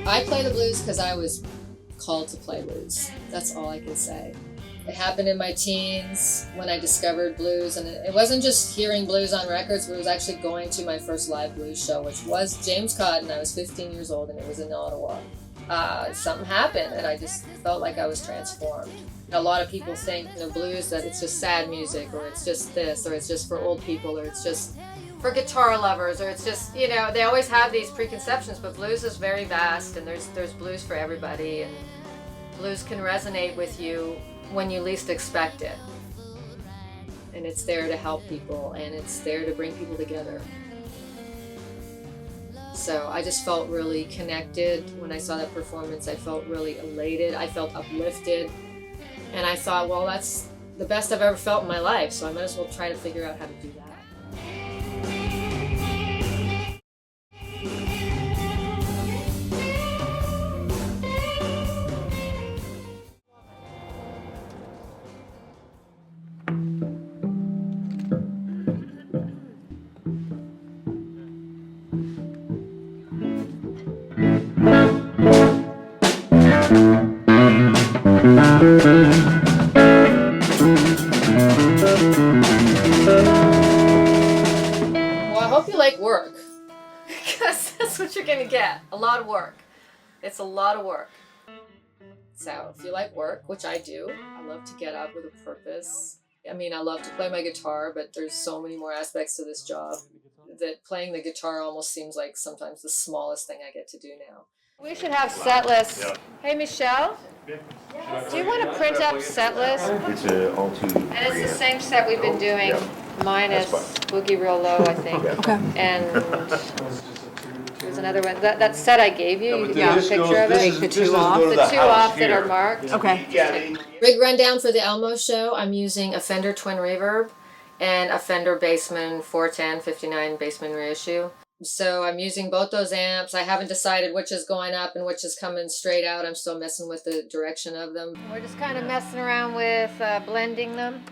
I play the blues because I was called to play blues. That's all I can say. It happened in my teens when I discovered blues, and it wasn't just hearing blues on records, but it was actually going to my first live blues show, which was James Cotton. I was 15 years old, and it was in Ottawa. Something happened, and I just felt like I was transformed. A lot of people think, blues, that it's just sad music, or it's just this, or it's just for old people, or it's just for guitar lovers, or it's just, they always have these preconceptions, but blues is very vast, and there's blues for everybody, and blues can resonate with you when you least expect it. And it's there to help people, and it's there to bring people together. So I just felt really connected when I saw that performance. I felt really elated. I felt uplifted. And I thought, well, that's the best I've ever felt in my life, so I might as well try to figure out how to do that. Well, I hope you like work, because that's what you're going to get. A lot of work. It's a lot of work. So if you like work, which I do, I love to get up with a purpose. I mean, I love to play my guitar, but there's so many more aspects to this job that playing the guitar almost seems like sometimes the smallest thing I get to do now. We should have set lists. Yeah. Hey, Michelle, do you want to print up set lists? It's all two. And it's the same set we've been doing, minus Boogie Real Low, I think. Okay. And there's another one. That set I gave you, you have a picture of it? The two off? The two off that are marked. Okay. Rig rundown for the Elmo show. I'm using a Fender Twin Reverb and a Fender Bassman 410 59 Bassman reissue. So I'm using both those amps. I haven't decided which is going up and which is coming straight out. I'm still messing with the direction of them. We're just kind of messing around with blending them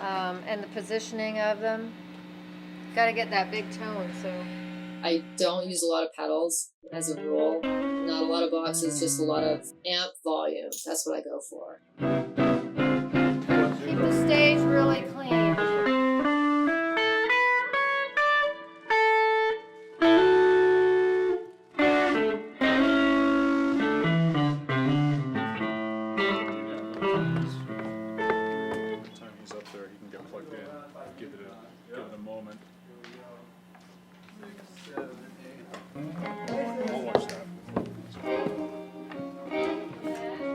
and the positioning of them. Got to get that big tone. So I don't use a lot of pedals as a rule. Not a lot of boxes, just a lot of amp volumes. That's what I go for. Keep the stage really clean.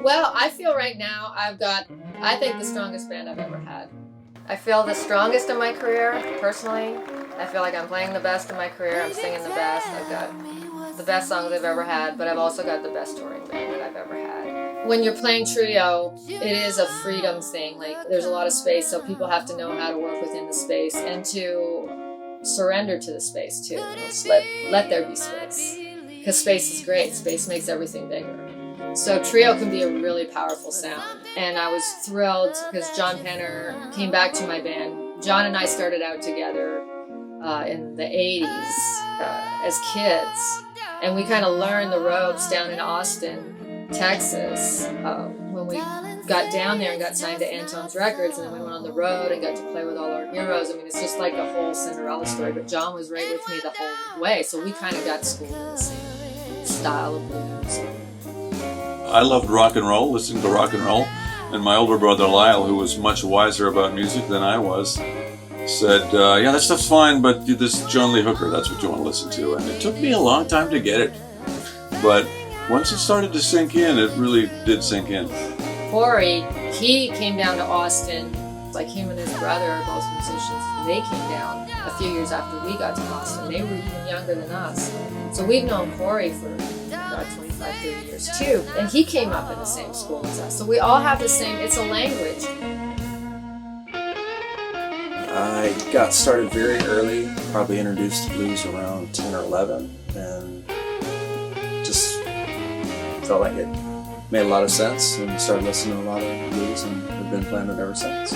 Well, I feel right now I've got, I think, the strongest band I've ever had. I feel the strongest in my career, personally. I feel like I'm playing the best in my career. I'm singing the best. I've got the best songs I've ever had, but I've also got the best touring band that I've ever had. When you're playing trio, it is a freedom thing. Like, there's a lot of space, so people have to know how to work within the space and to surrender to the space, too. Just let there be space. Because space is great. Space makes everything bigger. So trio can be a really powerful sound. And I was thrilled because John Penner came back to my band. John and I started out together in the 80s as kids. And we kind of learned the ropes down in Austin, Texas, when we got down there and got signed to Antone's Records. And then we went on the road and got to play with all our heroes. I mean, it's just like a whole Cinderella story. But John was right with me the whole way. So we kind of got schooled in the same style of blues. I loved rock and roll, listening to rock and roll, and my older brother Lyle, who was much wiser about music than I was, said, yeah, that stuff's fine, but this John Lee Hooker, that's what you want to listen to. And it took me a long time to get it. But once it started to sink in, it really did sink in. Corey, he came down to Austin, like him and his brother are both musicians. They came down a few years after we got to Austin. They were even younger than us. So we've known Corey for about 25, 30 years too. And he came up in the same school as us. So we all have the same, it's a language. I got started very early, probably introduced to blues around 10 or 11, and just felt like it made a lot of sense and started listening to a lot of blues and have been playing it ever since.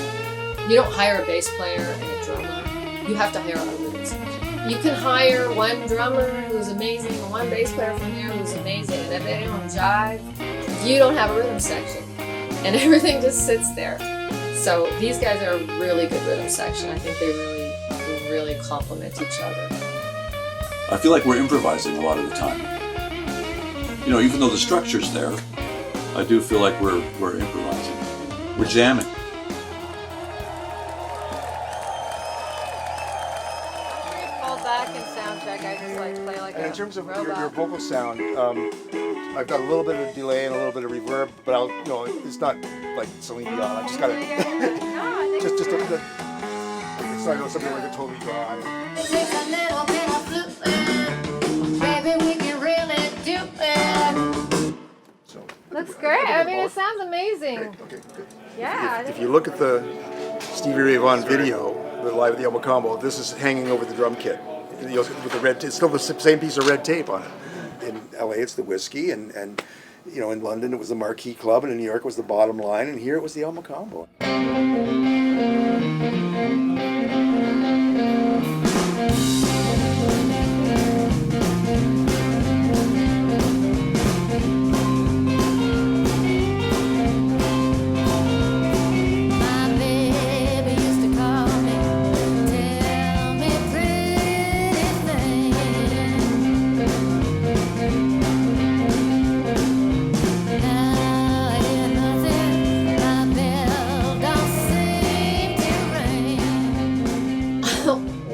You don't hire a bass player and a drummer. You have to hire a rhythm section. you can hire one drummer who's amazing and one bass player from here who's amazing, and if they don't jive, you don't have a rhythm section, and everything just sits there. So these guys are a really good rhythm section. I think they really complement each other. I feel like we're improvising a lot of the time. You know, even though the structure's there, I do feel like we're improvising. We're jamming. Back in soundcheck, I just like to play like And a in terms of robot. your vocal sound, I've got a little bit of delay and a little bit of reverb, but it's not like Celine Dion. I just got it. just a bit. It's not something like a totally dry. It takes a little bit of fluid, baby, we can really do it. So Looks great. I mean, it sounds amazing. Okay, good. Yeah. If you look at the Stevie Ray Vaughan video, the live at the El Mocambo, this is hanging over the drum kit. With the red, it's still the same piece of red tape on it. In LA, it's the Whiskey, and in London, it was the Marquee Club, and in New York, it was the Bottom Line, and here it was the El Mocambo.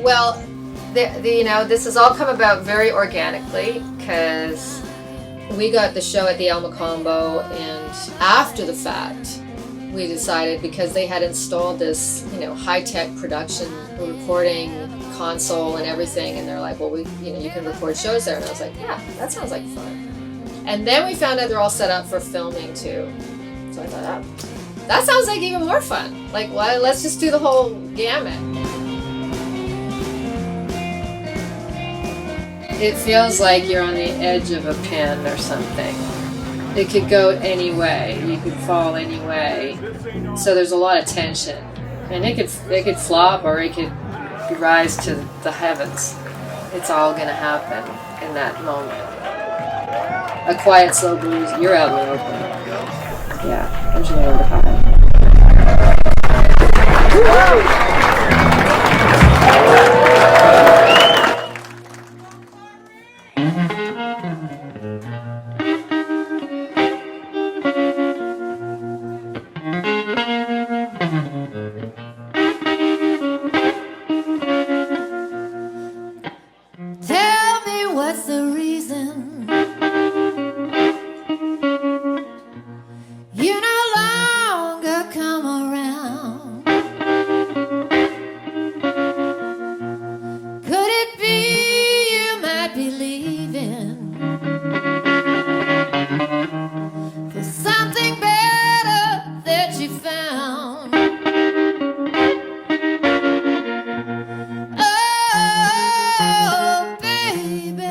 Well, this has all come about very organically because we got the show at the El Mocambo, and after the fact, we decided, because they had installed this, high-tech production recording console and everything, and they're like, well, you can record shows there, and I was like, yeah, that sounds like fun. And then we found out they're all set up for filming too, so I thought, that sounds like even more fun. Like, well, let's just do the whole gamut. It feels like you're on the edge of a pen or something. It could go any way. You could fall any way. So there's a lot of tension, and it could flop or it could rise to the heavens. It's all gonna happen in that moment. A quiet, slow blues. You're out in the open. Yeah, I'm just gonna over high. Tell me what's the reason you no longer come around. Could it be you might be leaving for something better that you found? Oh, baby,